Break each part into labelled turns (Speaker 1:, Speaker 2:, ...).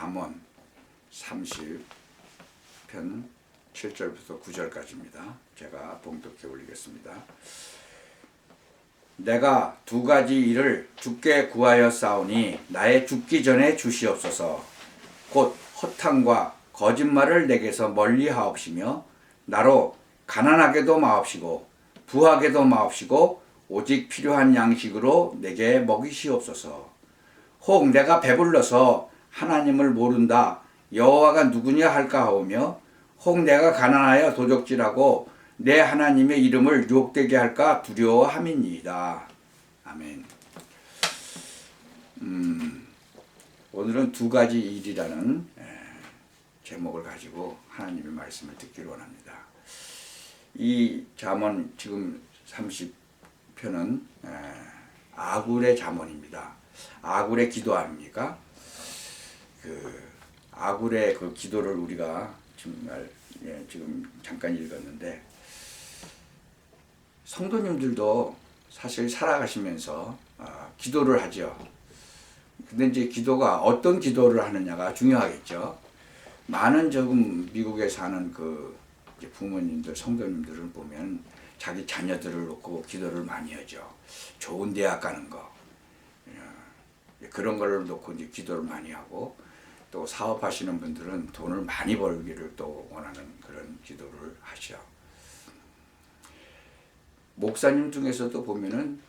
Speaker 1: 잠언 30편 7절부터 9절까지입니다. 제가 봉독해 올리겠습니다. 내가 두 가지 일을 주께 구하여 싸우니 나의 죽기 전에 주시옵소서. 곧 허탕과 거짓말을 내게서 멀리 하옵시며 나로 가난하게도 마옵시고 부하게도 마옵시고 오직 필요한 양식으로 내게 먹이시옵소서. 혹 내가 배불러서 하나님을 모른다 여호와가 누구냐 할까 하오며 혹 내가 가난하여 도적질하고 내 하나님의 이름을 욕되게 할까 두려워함이니이다. 아멘. 오늘은 두 가지 일이라는 제목을 가지고 하나님의 말씀을 듣기를 원합니다. 이 잠언 지금 30편은 아굴의 잠언입니다. 아굴의 기도 아닙니까? 아굴의 그 기도를 우리가 정말 지금 잠깐 읽었는데, 성도님들도 사실 살아가시면서 기도를 하죠. 근데 이제 기도가 어떤 기도를 하느냐가 중요하겠죠. 많은 지금 미국에 사는 그 부모님들, 성도님들을 보면 자기 자녀들을 놓고 기도를 많이 하죠. 좋은 대학 가는 거, 그런 걸 놓고 이제 기도를 많이 하고, 또 사업하시는 분들은 돈을 많이 벌기를 또 원하는 그런 기도를 하죠. 목사님 중에서도 보면은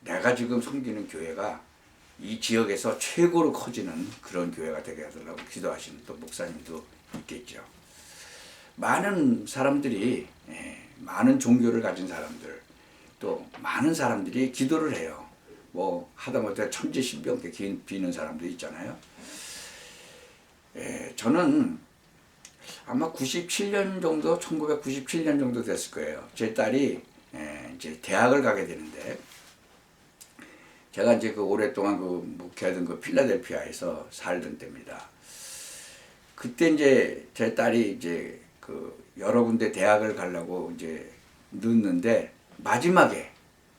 Speaker 1: 내가 지금 섬기는 교회가 이 지역에서 최고로 커지는 그런 교회가 되게 하더라고 기도하시는 또 목사님도 있겠죠. 많은 사람들이, 많은 종교를 가진 사람들, 또 많은 사람들이 기도를 해요. 뭐 하다못해 천지신병께 비는 사람도 있잖아요. 저는 아마 97년 정도, 1997년 정도 됐을 거예요. 제 딸이 이제 대학을 가게 되는데, 제가 이제 그 오랫동안 그 목회하던 그 필라델피아에서 살던 때입니다. 그때 이제 제 딸이 이제 그 여러 군데 대학을 가려고 이제 넣는데, 마지막에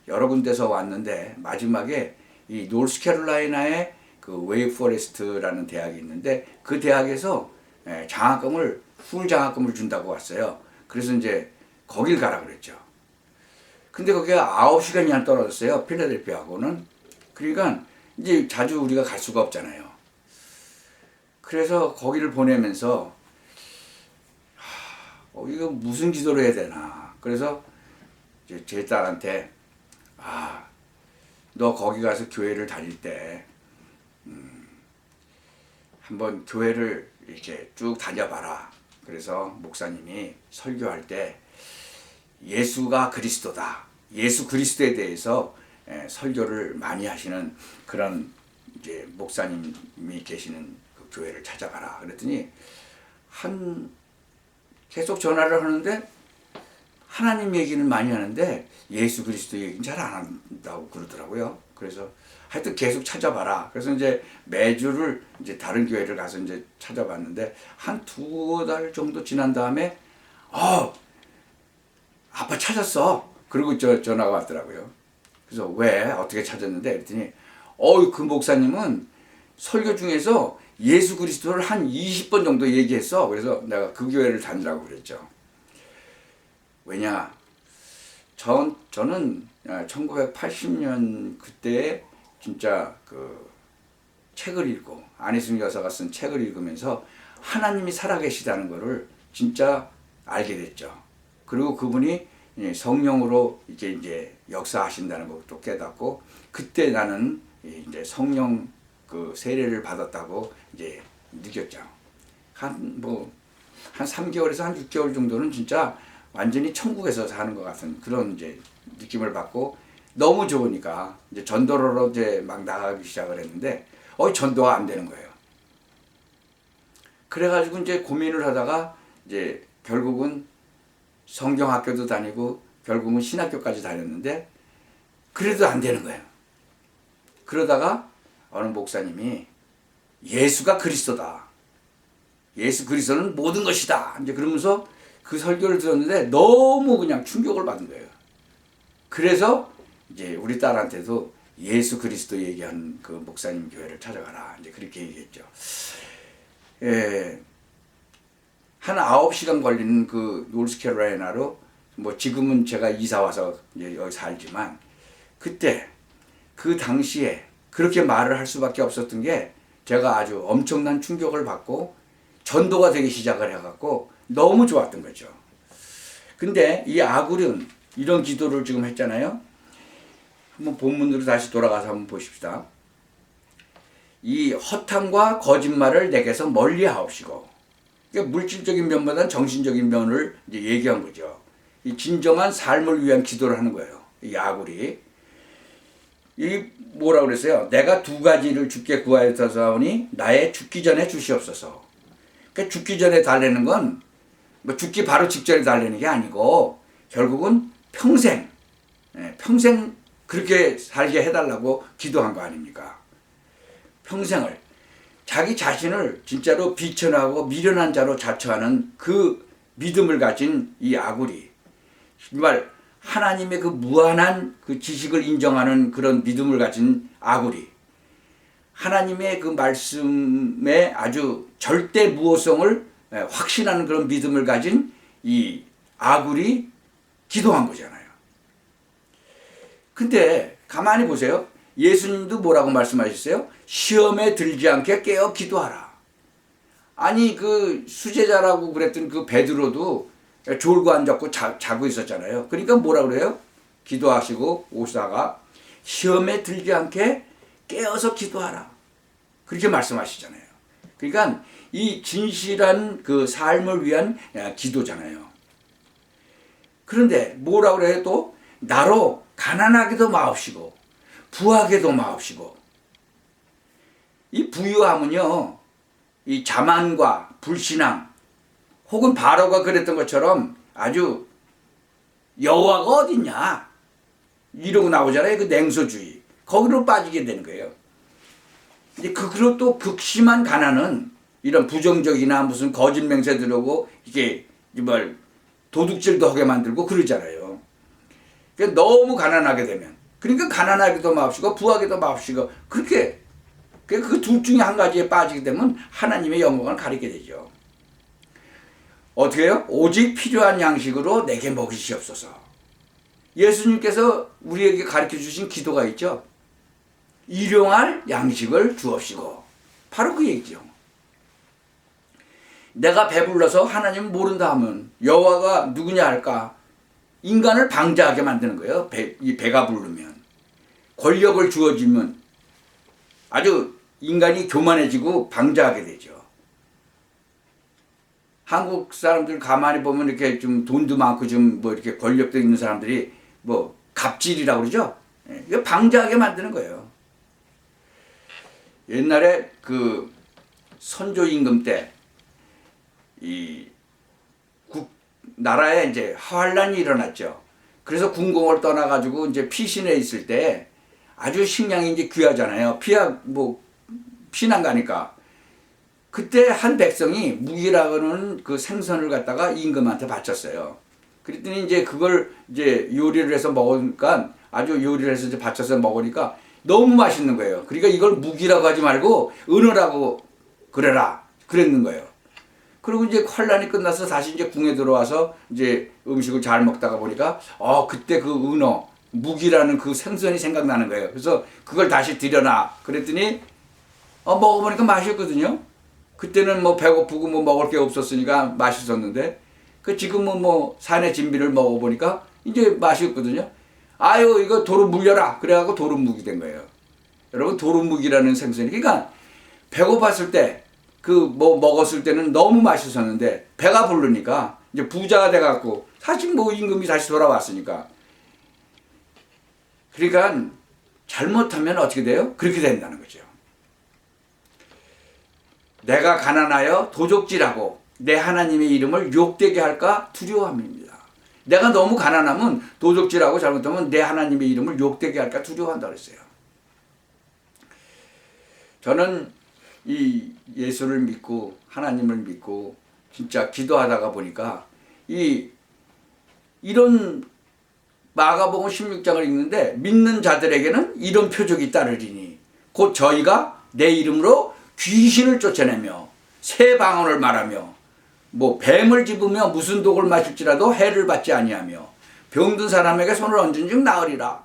Speaker 1: 여러 군데서 왔는데 마지막에 이 노스캐롤라이나의 그 웨이크 포레스트라는 대학이 있는데, 그 대학에서 장학금을, 풀 장학금을 준다고 왔어요. 그래서 이제 거길 가라 그랬죠. 근데 거기가 9시간이나 떨어졌어요, 필라델피아하고는. 그러니까 이제 자주 우리가 갈 수가 없잖아요. 그래서 거기를 보내면서 이거 무슨 기도를 해야 되나. 그래서 이제 제 딸한테 너 거기 가서 교회를 다닐 때 한번 교회를 이렇게 쭉 다녀봐라. 그래서 목사님이 설교할 때 예수가 그리스도다, 예수 그리스도에 대해서 설교를 많이 하시는 그런 이제 목사님이 계시는 그 교회를 찾아가라. 그랬더니 계속 전화를 하는데 하나님 얘기는 많이 하는데 예수 그리스도 얘기는 잘 안 한다고 그러더라고요. 그래서 하여튼 계속 찾아봐라. 그래서 이제 매주를 이제 다른 교회를 가서 이제 찾아봤는데, 한 2달 정도 지난 다음에 아빠 찾았어. 그리고 전화가 왔더라고요. 그래서 왜? 어떻게 찾았는데? 그랬더니 그 목사님은 설교 중에서 예수 그리스도를 한 20번 정도 얘기했어. 그래서 내가 그 교회를 다니라고 그랬죠. 왜냐? 저는 1980년 그때 진짜 그 책을 읽고, 안희승 여사가 쓴 책을 읽으면서 하나님이 살아계시다는 것을 진짜 알게 됐죠. 그리고 그분이 성령으로 이제 역사하신다는 것도 깨닫고, 그때 나는 이제 성령 그 세례를 받았다고 이제 느꼈죠. 한 3개월에서 한 6개월 정도는 진짜 완전히 천국에서 사는 것 같은 그런 이제 느낌을 받고, 너무 좋으니까 이제 전도로 이제 막 나가기 시작을 했는데, 전도가 안 되는 거예요. 그래가지고 이제 고민을 하다가 이제 결국은 성경학교도 다니고 결국은 신학교까지 다녔는데, 그래도 안 되는 거예요. 그러다가 어느 목사님이 예수가 그리스도다, 예수 그리스도는 모든 것이다, 이제 그러면서 그 설교를 들었는데 너무 그냥 충격을 받은 거예요. 그래서 이제 우리 딸한테도 예수 그리스도 얘기한 그 목사님 교회를 찾아가라. 이제 그렇게 얘기했죠. 예, 한 9시간 걸리는 그 노스캐롤라이나로 뭐 지금은 제가 이사 와서 이제 여기 살지만 그때 그 당시에 그렇게 말을 할 수밖에 없었던 게 제가 아주 엄청난 충격을 받고 전도가 되기 시작을 해갖고 너무 좋았던 거죠. 근데 이 아굴은 이런 기도를 지금 했잖아요. 한번 본문으로 다시 돌아가서 한번 보십시다. 이 허탕과 거짓말을 내게서 멀리 하옵시고, 그러니까 물질적인 면보다는 정신적인 면을 이제 얘기한 거죠. 이 진정한 삶을 위한 기도를 하는 거예요. 이 아굴이. 이 뭐라 그랬어요? 내가 두 가지를 주께 구하였사오니 나의 죽기 전에 주시옵소서. 그러니까 죽기 전에 달래는 건 뭐 죽기 바로 직전에 달래는 게 아니고 결국은 평생 그렇게 살게 해달라고 기도한 거 아닙니까? 평생을 자기 자신을 진짜로 비천하고 미련한 자로 자처하는 그 믿음을 가진 이 아굴이 정말 하나님의 그 무한한 그 지식을 인정하는 그런 믿음을 가진 아굴이 하나님의 그 말씀에 아주 절대 무호성을 확신하는 그런 믿음을 가진 이 아굴이 기도한 거잖아요. 근데 가만히 보세요. 예수님도 뭐라고 말씀하셨어요? 시험에 들지 않게 깨어 기도하라. 아니 그 수제자라고 그랬던 그 베드로도 졸고 앉았고 자고 있었잖아요. 그러니까 뭐라 그래요? 기도하시고 오시다가 시험에 들지 않게 깨어서 기도하라. 그렇게 말씀하시잖아요. 그러니까 이 진실한 그 삶을 위한 기도잖아요. 그런데 뭐라 그래요? 또 나로 가난하게도 마옵시고 부하게도 마옵시고. 이 부유함은요, 이 자만과 불신앙 혹은 바로가 그랬던 것처럼 아주 여호와가 어딨냐 이러고 나오잖아요. 그 냉소주의. 거기로 빠지게 되는 거예요. 이제 그리고 또 극심한 가난은 이런 부정적이나 무슨 거짓 맹세 들어오고 이게 뭘 도둑질도 하게 만들고 그러잖아요. 그러니까 너무 가난하게 되면 그러니까 가난하게도 마옵시고 부하게도 마옵시고 그렇게 그 둘 중에 한 가지에 빠지게 되면 하나님의 영광을 가리게 되죠. 어떻게 해요? 오직 필요한 양식으로 내게 먹이시옵소서. 예수님께서 우리에게 가르쳐 주신 기도가 있죠. 일용할 양식을 주옵시고. 바로 그 얘기죠. 내가 배불러서 하나님 모른다 하면 여호와가 누구냐 할까? 인간을 방자하게 만드는 거예요. 이 배가 부르면. 권력을 주어지면 아주 인간이 교만해지고 방자하게 되죠. 한국 사람들 가만히 보면 이렇게 좀 돈도 많고 좀 뭐 이렇게 권력도 있는 사람들이 뭐 갑질이라고 그러죠. 이거 방자하게 만드는 거예요. 옛날에 그 선조 임금 때 이 나라에 이제 환란이 일어났죠. 그래서 궁공을 떠나가지고 이제 피신해 있을 때 아주 식량이 이제 귀하잖아요. 피난 가니까. 그때 한 백성이 무기라고는 그 생선을 갖다가 임금한테 바쳤어요. 그랬더니 이제 그걸 이제 요리를 해서 먹으니까 아주 요리를 해서 이제 바쳐서 먹으니까 너무 맛있는 거예요. 그러니까 이걸 무기라고 하지 말고 은어라고 그래라. 그랬는 거예요. 그리고 이제 환란이 끝나서 다시 이제 궁에 들어와서 이제 음식을 잘 먹다가 보니까 그때 그 은어 무기라는 그 생선이 생각나는 거예요. 그래서 그걸 다시 들여놔. 그랬더니 먹어보니까 맛있거든요. 그때는 뭐 배고프고 뭐 먹을 게 없었으니까 맛있었는데 그 지금은 뭐 산의 진비를 먹어보니까 이제 맛있거든요. 아유 이거 도루 물려라. 그래갖고 도루 묵이 된 거예요. 여러분 도루 묵이라는 생선이 그러니까 배고팠을 때 그 뭐 먹었을 때는 너무 맛있었는데 배가 부르니까 이제 부자가 돼갖고 사실 뭐 임금이 다시 돌아왔으니까 그러니까 잘못하면 어떻게 돼요? 그렇게 된다는 거죠. 내가 가난하여 도적질하고 내 하나님의 이름을 욕되게 할까 두려워함입니다. 내가 너무 가난하면 도적질하고 잘못하면 내 하나님의 이름을 욕되게 할까 두려워한다 그랬어요. 저는 이 예수를 믿고 하나님을 믿고 진짜 기도하다가 보니까 이런 마가복음 16장을 읽는데 믿는 자들에게는 이런 표적이 따르리니 곧 저희가 내 이름으로 귀신을 쫓아내며 새 방언을 말하며 뭐 뱀을 집으며 무슨 독을 마실지라도 해를 받지 아니하며 병든 사람에게 손을 얹은 즉 나으리라.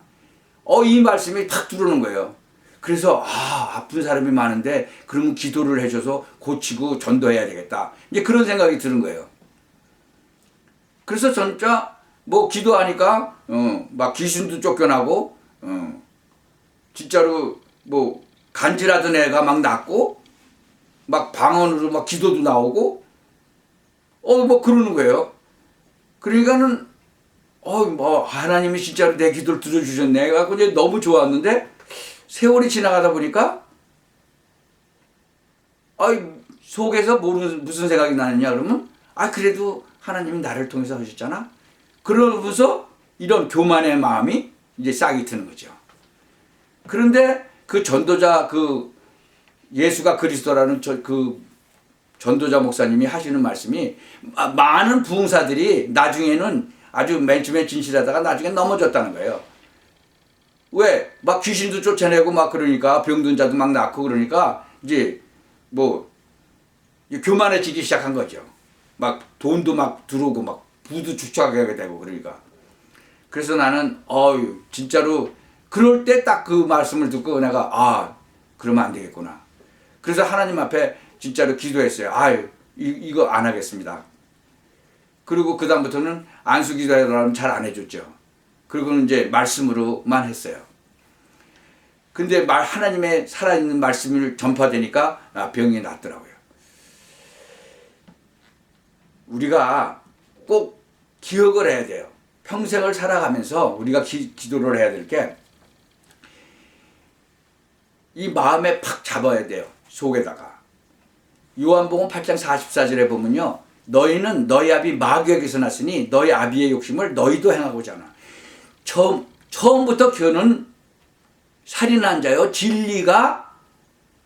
Speaker 1: 이 말씀이 탁 들어오는 거예요. 그래서 아픈 사람이 많은데 그러면 기도를 해줘서 고치고 전도해야 되겠다. 이제 그런 생각이 드는 거예요. 그래서 진짜 뭐 기도하니까 막 귀신도 쫓겨나고 진짜로 뭐 간질하던 애가 막 낫고 막 방언으로 막 기도도 나오고 뭐 그러는 거예요. 그러니까는 뭐 하나님이 진짜로 내 기도를 들어주셨네. 그래갖고 이제 너무 좋았는데 세월이 지나가다 보니까 속에서 무슨 생각이 나느냐 그러면 그래도 하나님이 나를 통해서 하셨잖아. 그러면서 이런 교만의 마음이 이제 싹이 트는 거죠. 그런데 그 전도자 그 예수가 그리스도라는 그 전도자 목사님이 하시는 말씀이 많은 부흥사들이 나중에는 아주 맨 처음에 진실하다가 나중에 넘어졌다는 거예요. 왜? 막 귀신도 쫓아내고 막 그러니까 병든 자도 막 낫고 그러니까 이제 뭐 교만해지기 시작한 거죠. 막 돈도 막 들어오고 막 부도 주축하게 되고 그러니까. 그래서 나는 진짜로 그럴 때 딱 그 말씀을 듣고 내가 그러면 안 되겠구나. 그래서 하나님 앞에 진짜로 기도했어요. 이거 안 하겠습니다. 그리고 그 다음부터는 안수 기도하라면 잘 안 해줬죠. 그리고는 이제 말씀으로만 했어요. 근데 하나님의 살아있는 말씀을 전파되니까 병이 낫더라고요. 우리가 꼭 기억을 해야 돼요. 평생을 살아가면서 우리가 기도를 해야 될 게 이 마음에 팍 잡아야 돼요. 속에다가. 요한복음 8장 44절에 보면요. 너희는 너희 아비 마귀에게서 났으니 너희 아비의 욕심을 너희도 행하고자 하나. 처음부터 그는 살인한 자요. 진리가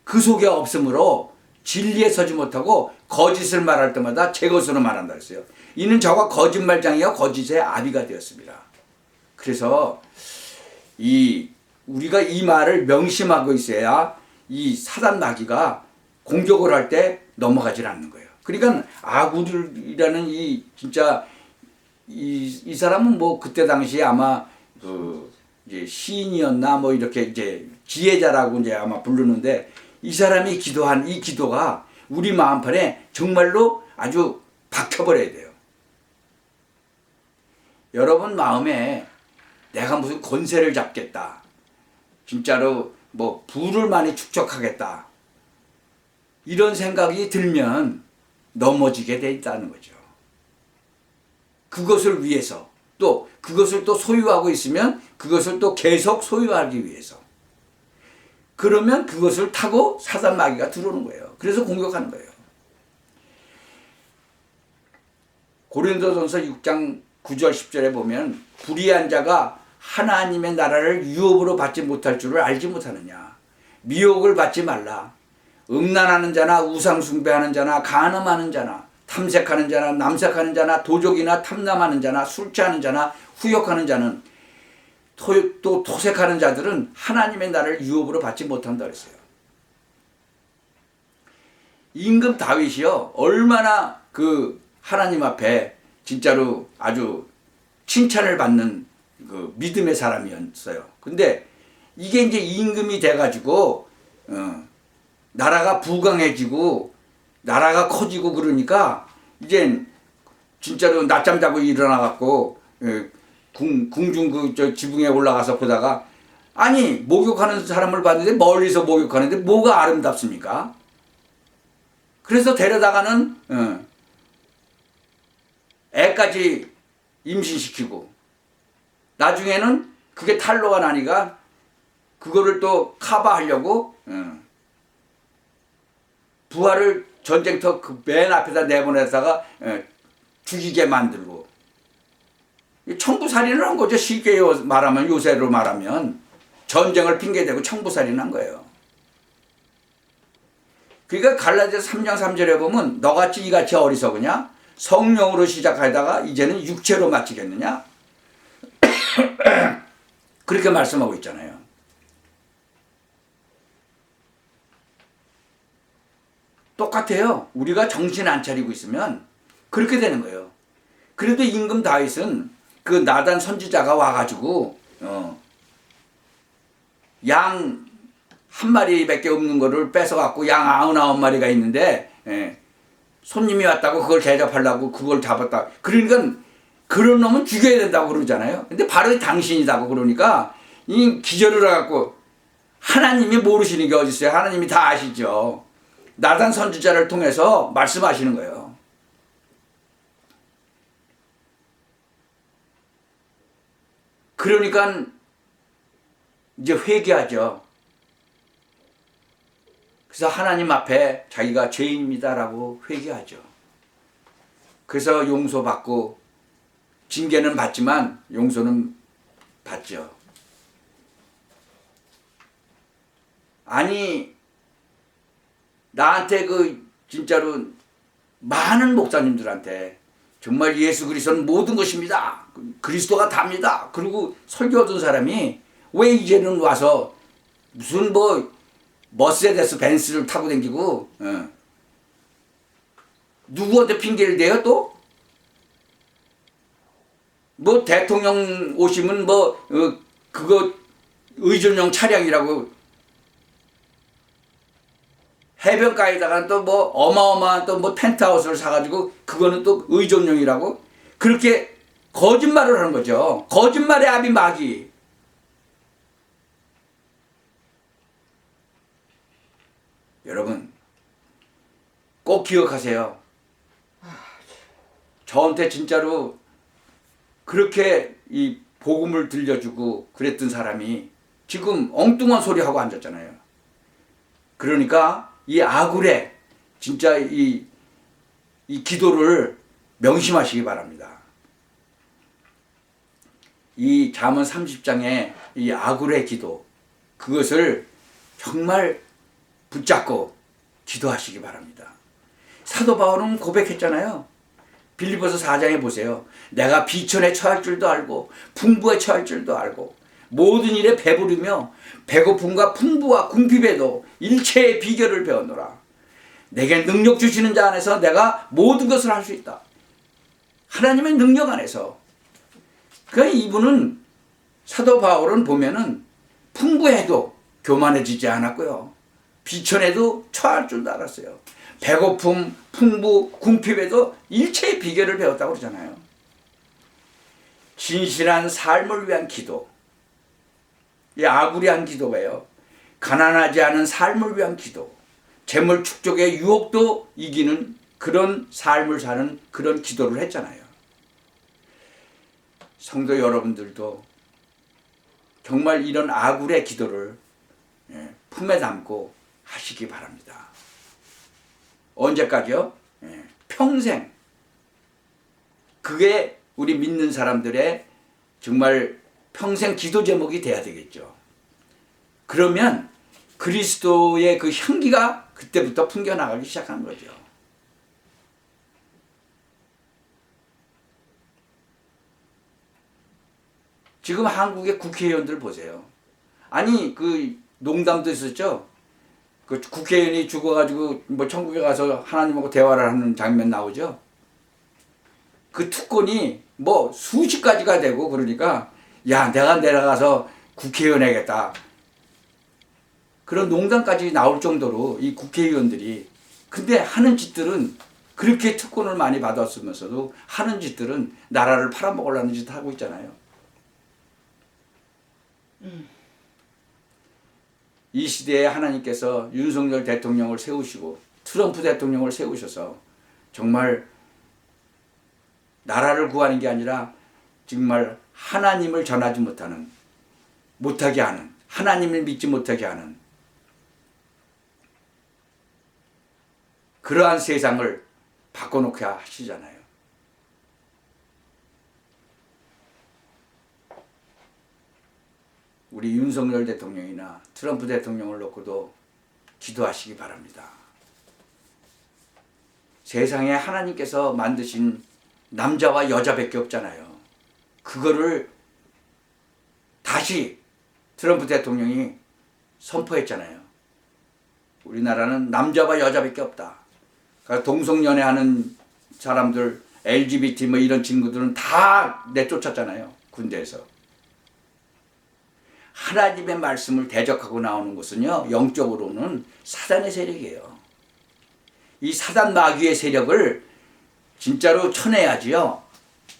Speaker 1: 그 속에 없으므로 진리에 서지 못하고 거짓을 말할 때마다 제 것으로 말한다 했어요. 이는 저가 거짓말장이요 거짓의 아비가 되었습니다. 그래서 우리가 이 말을 명심하고 있어야 이 사단 마귀가 공격을 할 때 넘어가질 않는 거예요. 그러니까 아구들이라는 진짜 이 사람은 뭐 그때 당시에 아마 이제 시인이었나 뭐 이렇게 이제 지혜자라고 이제 아마 부르는데 이 사람이 기도한 이 기도가 우리 마음판에 정말로 아주 박혀버려야 돼요. 여러분 마음에 내가 무슨 권세를 잡겠다. 진짜로 뭐 부를 많이 축적하겠다. 이런 생각이 들면 넘어지게 돼 있다는 거죠. 그것을 위해서 또 그것을 또 소유하고 있으면 그것을 또 계속 소유하기 위해서 그러면 그것을 타고 사단 마귀가 들어오는 거예요. 그래서 공격하는 거예요. 고린도전서 6장 9절 10절에 보면 불의한 자가 하나님의 나라를 유업으로 받지 못할 줄을 알지 못하느냐. 미혹을 받지 말라. 음란하는 자나 우상 숭배하는 자나 간음하는 자나 탐색하는 자나 남색하는 자나 도적이나 탐남하는 자나 술 취하는 자나 후욕하는 자는 또 토색하는 자들은 하나님의 나라를 유업으로 받지 못한다 그랬어요. 임금 다윗이요 얼마나 그 하나님 앞에 진짜로 아주 칭찬을 받는 그 믿음의 사람이었어요. 근데 이게 이제 임금이 돼가지고 나라가 부강해지고 나라가 커지고 그러니까 이제 진짜로 낮잠 자고 일어나갖고 궁중 그 지붕에 올라가서 보다가 아니 목욕하는 사람을 봤는데 멀리서 목욕하는데 뭐가 아름답습니까? 그래서 데려다가는 애까지 임신시키고 나중에는 그게 탄로가 나니까 그거를 또 커버하려고 부하를 전쟁터 그 맨 앞에다 내보내다가 죽이게 만들고 청부살인을 한 거죠. 쉽게 말하면 요새로 말하면 전쟁을 핑계대고 청부살인을 한 거예요. 그러니까 갈라디아서 3장 3절에 보면 너같이 이같이 어리석으냐? 성령으로 시작하다가 이제는 육체로 마치겠느냐? 그렇게 말씀하고 있잖아요. 똑같아요. 우리가 정신 안 차리고 있으면 그렇게 되는 거예요. 그래도 임금 다윗은 그 나단 선지자가 와가지고 양 한 마리밖에 없는 거를 뺏어갖고 양 99마리가 있는데 손님이 왔다고 그걸 대접하려고 그걸 잡았다. 그러니까 그런 놈은 죽여야 된다고 그러잖아요. 근데 바로 당신이다고 그러니까 이 기절을 해갖고 하나님이 모르시는 게 어디 있어요. 하나님이 다 아시죠. 나단 선지자를 통해서 말씀하시는 거예요. 그러니까 이제 회개하죠. 그래서 하나님 앞에 자기가 죄인입니다라고 회개하죠. 그래서 용서받고 징계는 받지만 용서는 받죠. 아니 나한테 그 진짜로 많은 목사님들한테 정말 예수 그리스도는 모든 것입니다. 그리스도가 답니다. 그리고 설교하던 사람이 왜 이제는 와서 무슨 뭐 머세데스 벤츠를 타고 다니고 누구한테 핑계를 대요 또? 뭐 대통령 오시면 뭐 그거 의전용 차량이라고 해변가에다가 또 뭐 어마어마한 또 뭐 펜트하우스를 사가지고 그거는 또 의전용이라고 그렇게 거짓말을 하는 거죠. 거짓말의 아비 마귀. 여러분 꼭 기억하세요. 저한테 진짜로 그렇게 이 복음을 들려주고 그랬던 사람이 지금 엉뚱한 소리 하고 앉았잖아요. 그러니까 이 아굴의 진짜 이 기도를 명심하시기 바랍니다. 이 잠언 30장의 이 아굴의 기도 그것을 정말 붙잡고 기도하시기 바랍니다. 사도 바울은 고백했잖아요. 빌립보서 4장에 보세요. 내가 비천에 처할 줄도 알고 풍부에 처할 줄도 알고 모든 일에 배부르며 배고픔과 풍부와 궁핍에도 일체의 비결을 배웠노라. 내게 능력 주시는 자 안에서 내가 모든 것을 할 수 있다. 하나님의 능력 안에서. 그러니까 이분은 사도 바울은 보면은 풍부해도 교만해지지 않았고요. 비천에도 처할 줄도 알았어요. 배고픔, 풍부, 궁핍에도 일체의 비결을 배웠다고 그러잖아요. 진실한 삶을 위한 기도. 이 아구리한 기도가요. 가난하지 않은 삶을 위한 기도. 재물 축적의 유혹도 이기는 그런 삶을 사는 그런 기도를 했잖아요. 성도 여러분들도 정말 이런 아굴의 기도를 품에 담고 하시기 바랍니다. 언제까지요? 평생. 그게 우리 믿는 사람들의 정말 평생 기도 제목이 돼야 되겠죠. 그러면 그리스도의 그 향기가 그때부터 풍겨나가기 시작한 거죠. 지금 한국의 국회의원들 보세요. 아니 그 농담도 있었죠. 그 국회의원이 죽어가지고 뭐 천국에 가서 하나님하고 대화를 하는 장면 나오죠. 그 특권이 뭐 수십 가지가 되고 그러니까 야 내가 내려가서 국회의원 해야겠다. 그런 농담까지 나올 정도로 이 국회의원들이 근데 하는 짓들은 그렇게 특권을 많이 받았으면서도 하는 짓들은 나라를 팔아먹으려는 짓 하고 있잖아요. 이 시대에 하나님께서 윤석열 대통령을 세우시고 트럼프 대통령을 세우셔서 정말 나라를 구하는 게 아니라 정말 하나님을 전하지 못하게 하는 하나님을 믿지 못하게 하는 그러한 세상을 바꿔놓게 하시잖아요. 우리 윤석열 대통령이나 트럼프 대통령을 놓고도 기도하시기 바랍니다. 세상에 하나님께서 만드신 남자와 여자밖에 없잖아요. 그거를 다시 트럼프 대통령이 선포했잖아요. 우리나라는 남자와 여자밖에 없다. 그러니까 동성연애하는 사람들, LGBT 뭐 이런 친구들은 다 내쫓았잖아요. 군대에서. 하나님의 말씀을 대적하고 나오는 것은요, 영적으로는 사단의 세력이에요. 이 사단 마귀의 세력을 진짜로 쳐내야지요.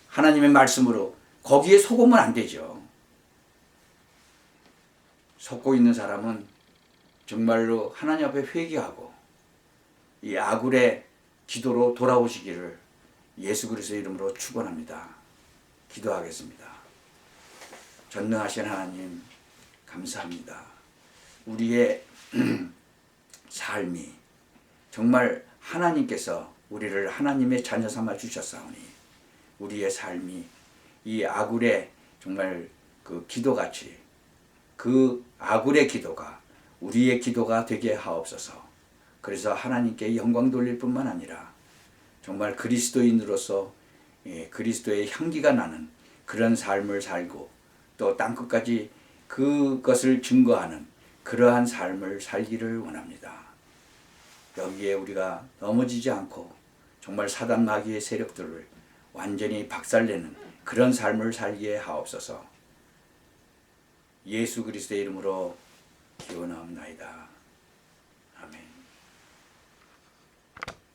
Speaker 1: 하나님의 말씀으로. 거기에 속으면 안 되죠. 속고 있는 사람은 정말로 하나님 앞에 회개하고 이 아굴의 기도로 돌아오시기를 예수 그리스도의 이름으로 축원합니다. 기도하겠습니다. 전능하신 하나님 감사합니다. 우리의 삶이 정말 하나님께서 우리를 하나님의 자녀 삼아 주셨사오니 우리의 삶이 이 아굴의 정말 그 기도같이 그 아굴의 기도가 우리의 기도가 되게 하옵소서. 그래서 하나님께 영광 돌릴 뿐만 아니라 정말 그리스도인으로서 그리스도의 향기가 나는 그런 삶을 살고 또 땅끝까지 그것을 증거하는 그러한 삶을 살기를 원합니다. 여기에 우리가 넘어지지 않고 정말 사단 마귀의 세력들을 완전히 박살내는 그런 삶을 살기에 하옵소서. 예수 그리스도의 이름으로 기원하옵나이다.